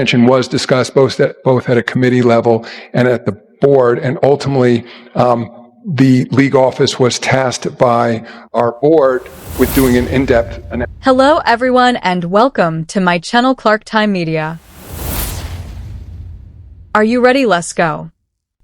Extension was discussed both at a committee level and at the board, and ultimately the league office was tasked by our board with doing an in-depth analysis. Hello everyone and welcome to my channel Clark Time Media. Are you ready? Let's go.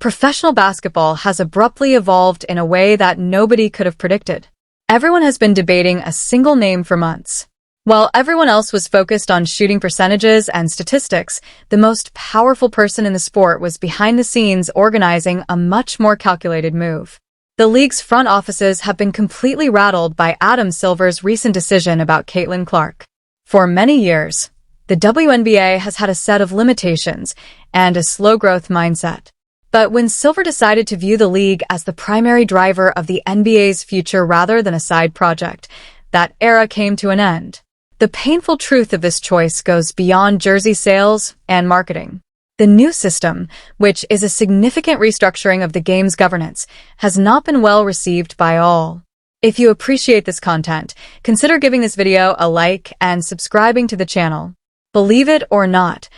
Professional basketball has abruptly evolved in a way that nobody could have predicted. Everyone has been debating a single name for months. While everyone else was focused on shooting percentages and statistics, the most powerful person in the sport was behind the scenes organizing a much more calculated move. The league's front offices have been completely rattled by Adam Silver's recent decision about Caitlin Clark. For many years, the WNBA has had a set of limitations and a slow-growth mindset. But when Silver decided to view the league as the primary driver of the NBA's future rather than a side project, that era came to an end. The painful truth of this choice goes beyond jersey sales and marketing. The new system, which is a significant restructuring of the game's governance, has not been well received by all. If you appreciate this content, consider giving this video a like and subscribing to the channel. Believe it or not,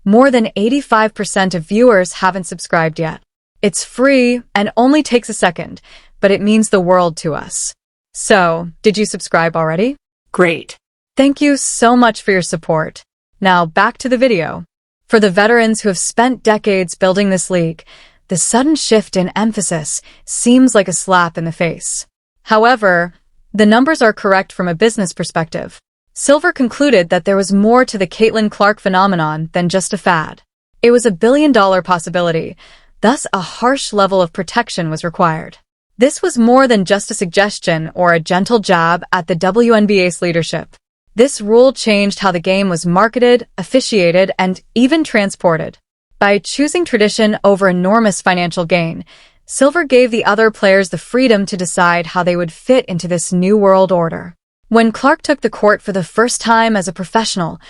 more than 85% of viewers haven't subscribed yet. It's free and only takes a second, but it means the world to us. So, did you subscribe already? Great. Thank you so much for your support. Now back to the video. For the veterans who have spent decades building this league, the sudden shift in emphasis seems like a slap in the face. However, the numbers are correct from a business perspective. Silver concluded that there was more to the Caitlin Clark phenomenon than just a fad. It was a billion-dollar possibility, thus a harsh level of protection was required. This was more than just a suggestion or a gentle jab at the WNBA's leadership. This rule changed how the game was marketed, officiated, and even transported. By choosing tradition over enormous financial gain, Silver gave the other players the freedom to decide how they would fit into this new world order. When Clark took the court for the first time as a professional,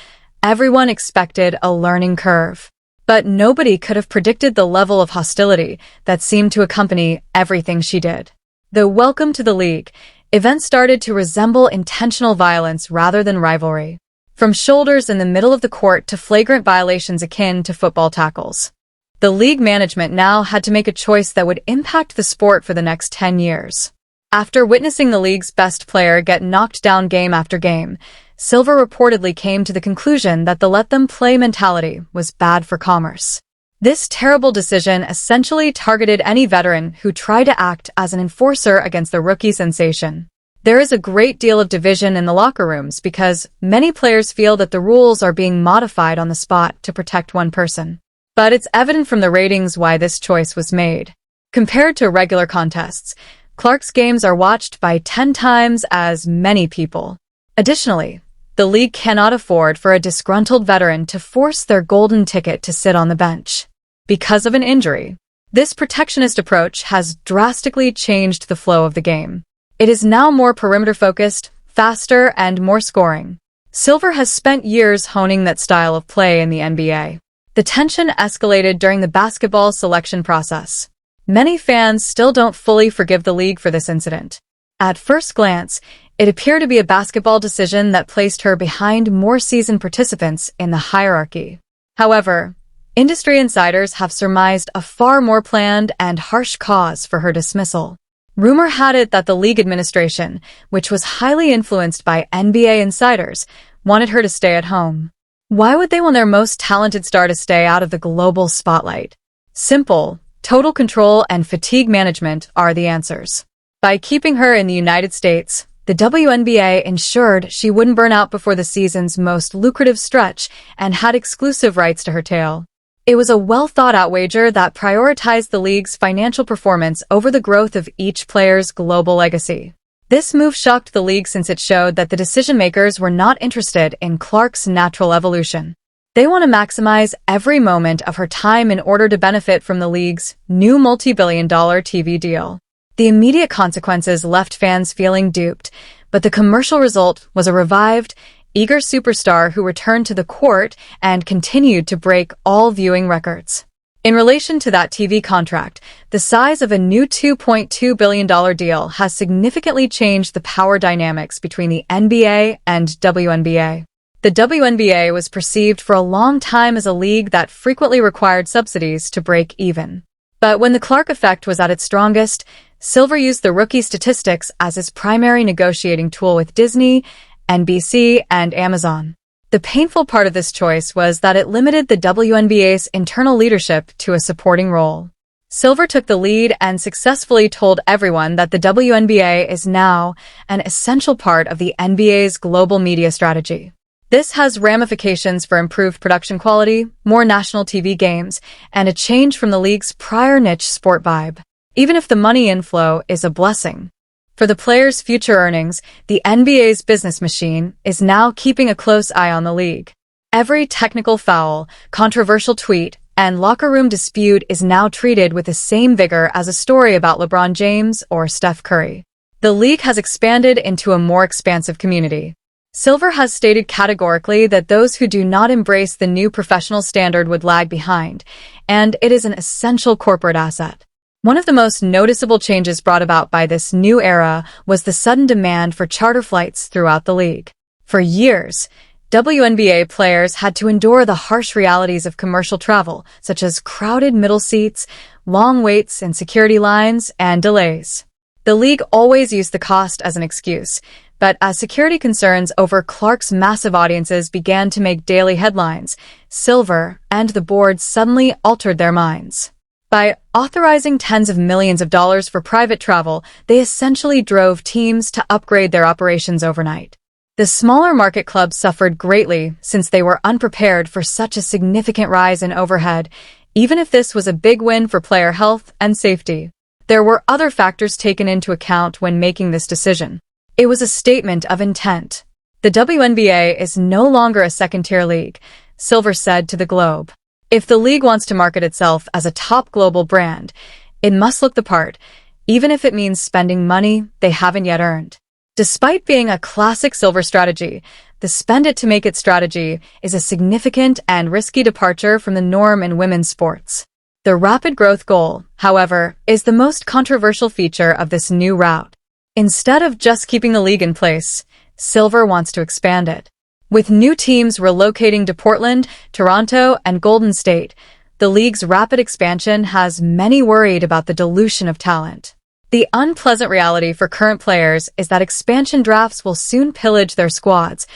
everyone expected a learning curve. But nobody could have predicted the level of hostility that seemed to accompany everything she did. The welcome to the league, events started to resemble intentional violence rather than rivalry. From shoulders in the middle of the court to flagrant violations akin to football tackles. The league management now had to make a choice that would impact the sport for the next 10 years. After witnessing the league's best player get knocked down game after game, Silver reportedly came to the conclusion that the let-them-play mentality was bad for commerce. This terrible decision essentially targeted any veteran who tried to act as an enforcer against the rookie sensation. There is a great deal of division in the locker rooms because many players feel that the rules are being modified on the spot to protect one person. But it's evident from the ratings why this choice was made. Compared to regular contests, Clark's games are watched by 10 times as many people. Additionally, the league cannot afford for a disgruntled veteran to force their golden ticket to sit on the bench because of an injury. This protectionist approach has drastically changed the flow of the game. It is now more perimeter-focused, faster, and more scoring. Silver has spent years honing that style of play in the NBA. The tension escalated during the basketball selection process. Many fans still don't fully forgive the league for this incident. At first glance, it appeared to be a basketball decision that placed her behind more seasoned participants in the hierarchy. However, industry insiders have surmised a far more planned and harsh cause for her dismissal. Rumor had it that the league administration, which was highly influenced by NBA insiders, wanted her to stay at home. Why would they want their most talented star to stay out of the global spotlight? Simple, total control and fatigue management are the answers. By keeping her in the United States, the WNBA ensured she wouldn't burn out before the season's most lucrative stretch and had exclusive rights to her tail. It was a well-thought-out wager that prioritized the league's financial performance over the growth of each player's global legacy. This move shocked the league since it showed that the decision-makers were not interested in Clark's natural evolution. They want to maximize every moment of her time in order to benefit from the league's new multi-billion-dollar TV deal. The immediate consequences left fans feeling duped, but the commercial result was a revived, eager superstar who returned to the court and continued to break all viewing records. In relation to that TV contract, the size of a new $2.2 billion deal has significantly changed the power dynamics between the NBA and WNBA. The WNBA was perceived for a long time as a league that frequently required subsidies to break even. But when the Clark effect was at its strongest, Silver used the rookie statistics as his primary negotiating tool with Disney, NBC, and Amazon. The painful part of this choice was that it limited the WNBA's internal leadership to a supporting role. Silver took the lead and successfully told everyone that the WNBA is now an essential part of the NBA's global media strategy. This has ramifications for improved production quality, more national TV games, and a change from the league's prior niche sport vibe. Even if the money inflow is a blessing for the players' future earnings, the NBA's business machine is now keeping a close eye on the league. Every technical foul, controversial tweet, and locker room dispute is now treated with the same vigor as a story about LeBron James or Steph Curry. The league has expanded into a more expansive community. Silver has stated categorically that those who do not embrace the new professional standard would lag behind, and it is an essential corporate asset. One of the most noticeable changes brought about by this new era was the sudden demand for charter flights throughout the league. For years, WNBA players had to endure the harsh realities of commercial travel, such as crowded middle seats, long waits in security lines, and delays. The league always used the cost as an excuse, but as security concerns over Clark's massive audiences began to make daily headlines, Silver and the board suddenly altered their minds. By authorizing tens of millions of dollars for private travel, they essentially drove teams to upgrade their operations overnight. The smaller market clubs suffered greatly since they were unprepared for such a significant rise in overhead, even if this was a big win for player health and safety. There were other factors taken into account when making this decision. It was a statement of intent. The WNBA is no longer a second-tier league, Silver said to the Globe. If the league wants to market itself as a top global brand, it must look the part, even if it means spending money they haven't yet earned. Despite being a classic Silver strategy, the spend it to make it strategy is a significant and risky departure from the norm in women's sports. The rapid growth goal, however, is the most controversial feature of this new route. Instead of just keeping the league in place, Silver wants to expand it. With new teams relocating to Portland, Toronto, and Golden State, the league's rapid expansion has many worried about the dilution of talent. The unpleasant reality for current players is that expansion drafts will soon pillage their squads,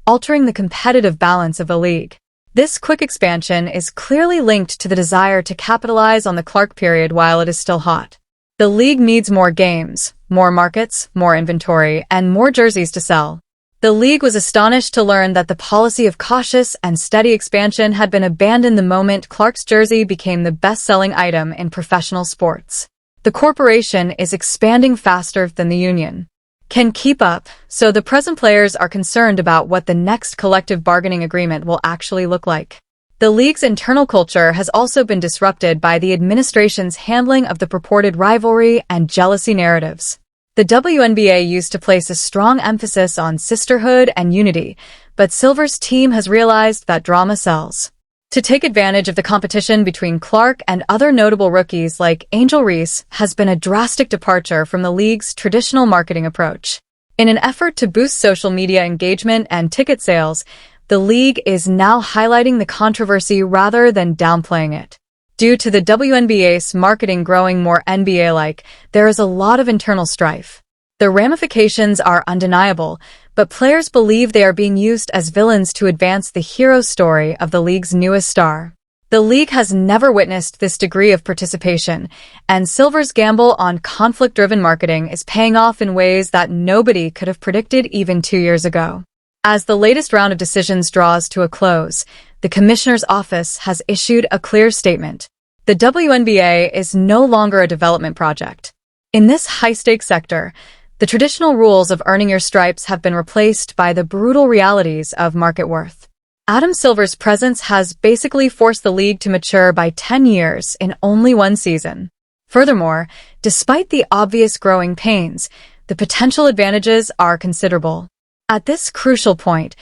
altering the competitive balance of the league. This quick expansion is clearly linked to the desire to capitalize on the Clark period while it is still hot. The league needs more games, more markets, more inventory, and more jerseys to sell. The league was astonished to learn that the policy of cautious and steady expansion had been abandoned the moment Clark's jersey became the best-selling item in professional sports. The corporation is expanding faster than the union can keep up, so the present players are concerned about what the next collective bargaining agreement will actually look like. The league's internal culture has also been disrupted by the administration's handling of the purported rivalry and jealousy narratives. The WNBA used to place a strong emphasis on sisterhood and unity, but Silver's team has realized that drama sells. To take advantage of the competition between Clark and other notable rookies like Angel Reese has been a drastic departure from the league's traditional marketing approach. In an effort to boost social media engagement and ticket sales, the league is now highlighting the controversy rather than downplaying it. Due to the WNBA's marketing growing more NBA-like, there is a lot of internal strife. The ramifications are undeniable, but players believe they are being used as villains to advance the hero story of the league's newest star. The league has never witnessed this degree of participation, and Silver's gamble on conflict-driven marketing is paying off in ways that nobody could have predicted even 2 years ago. As the latest round of decisions draws to a close, the Commissioner's Office has issued a clear statement. The WNBA is no longer a development project. In this high-stakes sector, the traditional rules of earning your stripes have been replaced by the brutal realities of market worth. Adam Silver's presence has basically forced the league to mature by 10 years in only one season. Furthermore, despite the obvious growing pains, the potential advantages are considerable. At this crucial point,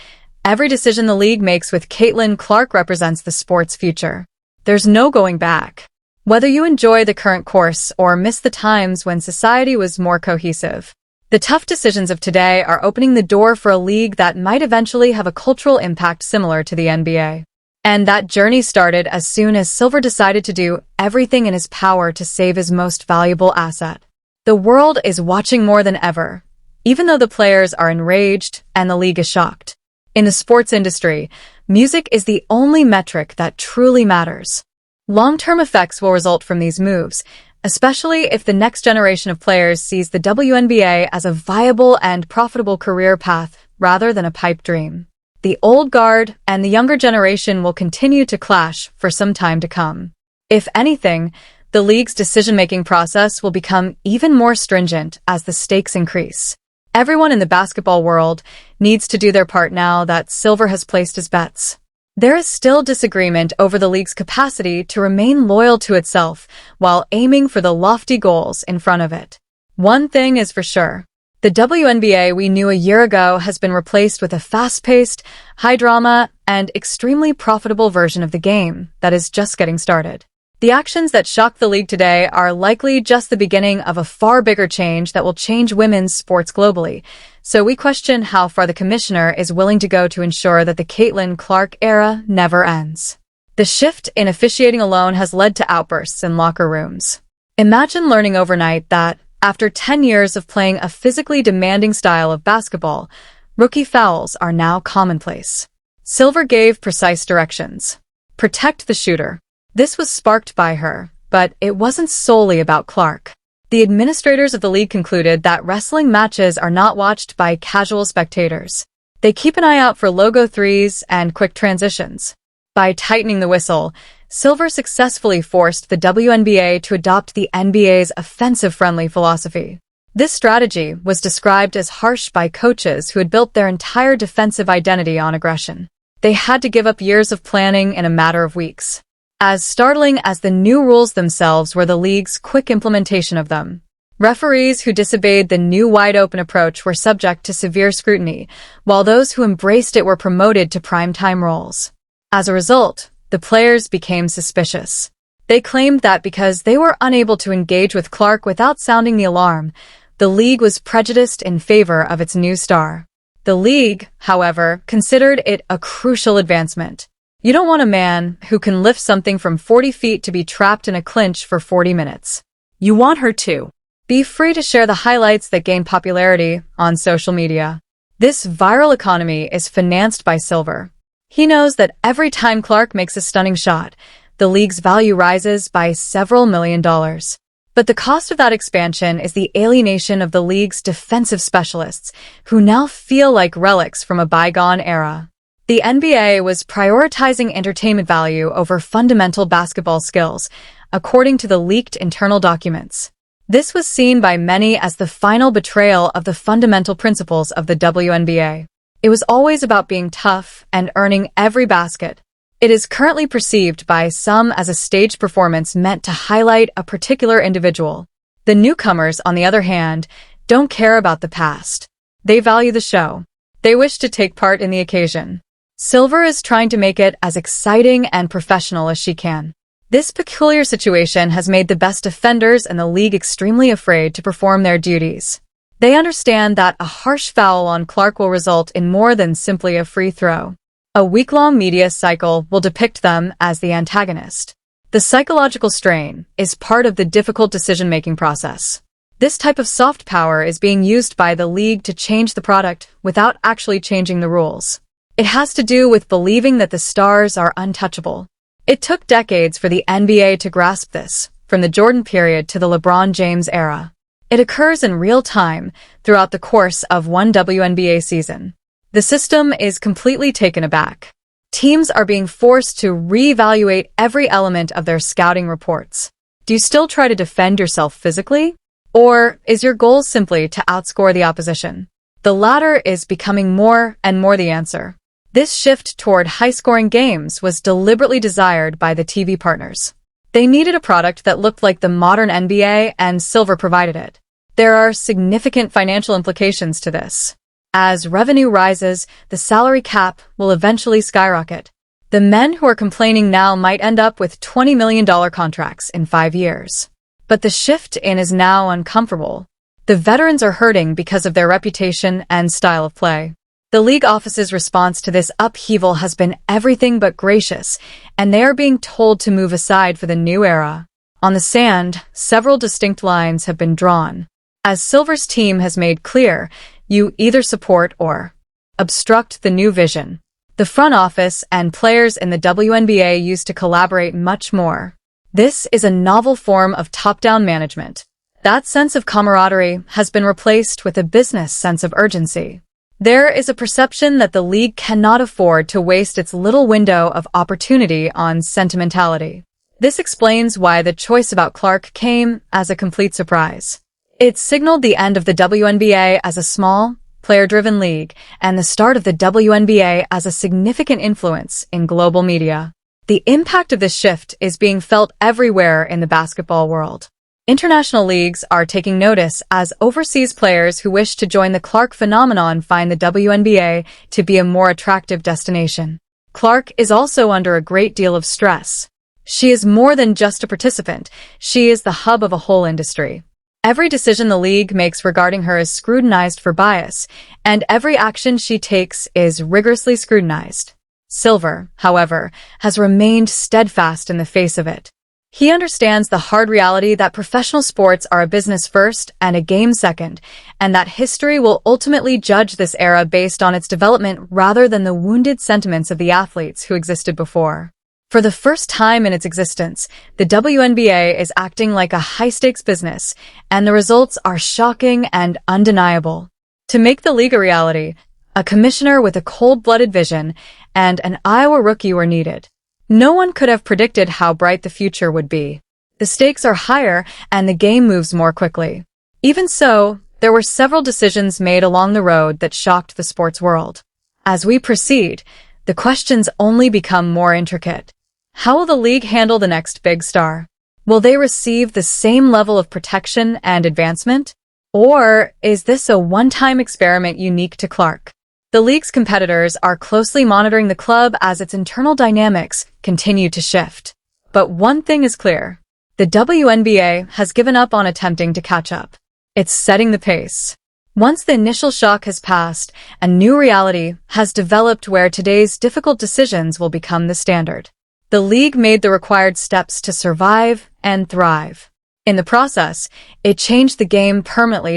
every decision the league makes with Caitlin Clark represents the sport's future. There's no going back. Whether you enjoy the current course or miss the times when society was more cohesive, The tough decisions of today are opening the door for a league that might eventually have a cultural impact similar to the NBA. And that journey started as soon as Silver decided to do everything in his power to save his most valuable asset. The world is watching more than ever, even though the players are enraged and the league is shocked. In the sports industry, music is the only metric that truly matters. Long-term effects will result from these moves, especially if the next generation of players sees the WNBA as a viable and profitable career path rather than a pipe dream. The old guard and the younger generation will continue to clash for some time to come. If anything, the league's decision-making process will become even more stringent as the stakes increase. Everyone in the basketball world needs to do their part now that Silver has placed his bets. There is still disagreement over the league's capacity to remain loyal to itself while aiming for the lofty goals in front of it. One thing is for sure. The WNBA we knew a year ago has been replaced with a fast-paced, high-drama, and extremely profitable version of the game that is just getting started. The actions that shock the league today are likely just the beginning of a far bigger change that will change women's sports globally, so we question how far the commissioner is willing to go to ensure that the Caitlin Clark era never ends. The shift in officiating alone has led to outbursts in locker rooms. Imagine learning overnight that, after 10 years of playing a physically demanding style of basketball, rookie fouls are now commonplace. Silver gave precise directions. Protect the shooter. This was sparked by her, but it wasn't solely about Clark. The administrators of the league concluded that wrestling matches are not watched by casual spectators. They keep an eye out for logo threes and quick transitions. By tightening the whistle, Silver successfully forced the WNBA to adopt the NBA's offensive-friendly philosophy. This strategy was described as harsh by coaches who had built their entire defensive identity on aggression. They had to give up years of planning in a matter of weeks. As startling as the new rules themselves were the league's quick implementation of them. Referees who disobeyed the new wide-open approach were subject to severe scrutiny, while those who embraced it were promoted to prime-time roles. As a result, the players became suspicious. They claimed that because they were unable to engage with Clark without sounding the alarm, the league was prejudiced in favor of its new star. The league, however, considered it a crucial advancement. You don't want a man who can lift something from 40 feet to be trapped in a clinch for 40 minutes. You want her to be free to share the highlights that gain popularity on social media. This viral economy is financed by Silver. He knows that every time Clark makes a stunning shot, the league's value rises by several $1 million. But the cost of that expansion is the alienation of the league's defensive specialists, who now feel like relics from a bygone era. The NBA was prioritizing entertainment value over fundamental basketball skills, according to the leaked internal documents. This was seen by many as the final betrayal of the fundamental principles of the WNBA. It was always about being tough and earning every basket. It is currently perceived by some as a staged performance meant to highlight a particular individual. The newcomers, on the other hand, don't care about the past. They value the show. They wish to take part in the occasion. Silver is trying to make it as exciting and professional as she can. This peculiar situation has made the best defenders in the league extremely afraid to perform their duties. They understand that a harsh foul on Clark will result in more than simply a free throw. A week-long media cycle will depict them as the antagonist. The psychological strain is part of the difficult decision-making process. This type of soft power is being used by the league to change the product without actually changing the rules. It has to do with believing that the stars are untouchable. It took decades for the NBA to grasp this, from the Jordan period to the LeBron James era. It occurs in real time throughout the course of one WNBA season. The system is completely taken aback. Teams are being forced to reevaluate every element of their scouting reports. Do you still try to defend yourself physically? Or is your goal simply to outscore the opposition? The latter is becoming more and more the answer. This shift toward high-scoring games was deliberately desired by the TV partners. They needed a product that looked like the modern NBA, and Silver provided it. There are significant financial implications to this. As revenue rises, the salary cap will eventually skyrocket. The men who are complaining now might end up with $20 million contracts in 5 years. But the shift in is now uncomfortable. The veterans are hurting because of their reputation and style of play. The league office's response to this upheaval has been everything but gracious, and they are being told to move aside for the new era. On the sand, several distinct lines have been drawn. As Silver's team has made clear, you either support or obstruct the new vision. The front office and players in the WNBA used to collaborate much more. This is a novel form of top-down management. That sense of camaraderie has been replaced with a business sense of urgency. There is a perception that the league cannot afford to waste its little window of opportunity on sentimentality. This explains why the choice about Clark came as a complete surprise. It signaled the end of the WNBA as a small, player-driven league and the start of the WNBA as a significant influence in global media. The impact of this shift is being felt everywhere in the basketball world. International leagues are taking notice as overseas players who wish to join the Clark phenomenon find the WNBA to be a more attractive destination. Clark is also under a great deal of stress. She is more than just a participant. She is the hub of a whole industry. Every decision the league makes regarding her is scrutinized for bias, and every action she takes is rigorously scrutinized. Silver, however, has remained steadfast in the face of it. He understands the hard reality that professional sports are a business first and a game second, and that history will ultimately judge this era based on its development rather than the wounded sentiments of the athletes who existed before. For the first time in its existence, the WNBA is acting like a high-stakes business, and the results are shocking and undeniable. To make the league a reality, a commissioner with a cold-blooded vision and an Iowa rookie were needed. No one could have predicted how bright the future would be. The stakes are higher and the game moves more quickly. Even so, there were several decisions made along the road that shocked the sports world. As we proceed, the questions only become more intricate. How will the league handle the next big star? Will they receive the same level of protection and advancement? Or is this a one-time experiment unique to Clark? The league's competitors are closely monitoring the club as its internal dynamics continue to shift. But one thing is clear. The WNBA has given up on attempting to catch up. It's setting the pace. Once the initial shock has passed, a new reality has developed where today's difficult decisions will become the standard. The league made the required steps to survive and thrive. In the process, it changed the game permanently.